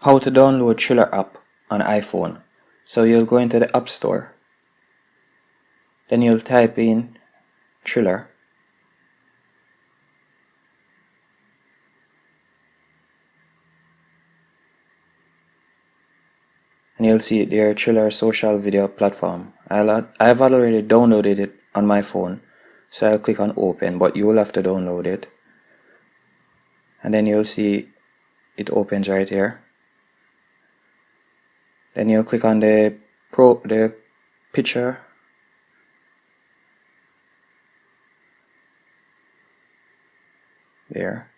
How to download Triller app on iPhone. So you'll go into the App Store, then you'll type in Triller, and you'll see it there, Triller social video platform. I've already downloaded it on my phone, so I'll click on open, but you will have to download it, and then you'll see it opens right here. Then you'll click on the picture, there.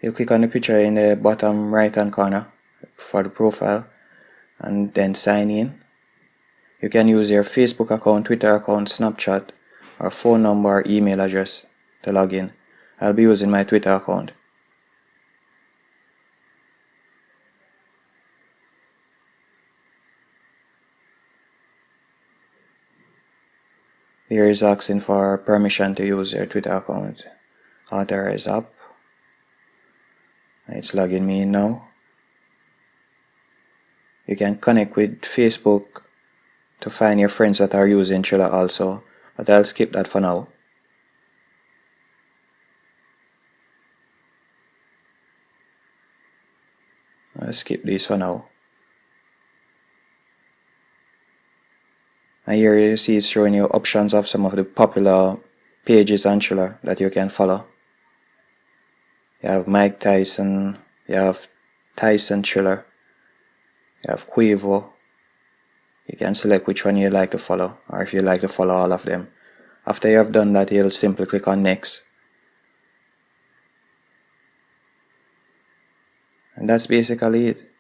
You'll click on the picture in the bottom right hand corner for the profile, and then sign in. You can use your Facebook account, Twitter account, Snapchat, or phone number or email address to log in. I'll be using my Twitter account. Here is asking for permission to use your Twitter account. Authorize app. It's logging me in now. You can connect with Facebook to find your friends that are using Triller also, but I'll skip that for now. I'll skip this for now. And here you see it's showing you options of some of the popular pages on Triller that you can follow. You have Mike Tyson, you have Tyson Triller, you have Quavo. You can select which one you like to follow, or if you like to follow all of them. After you have done that, you'll simply click on next. And that's basically it.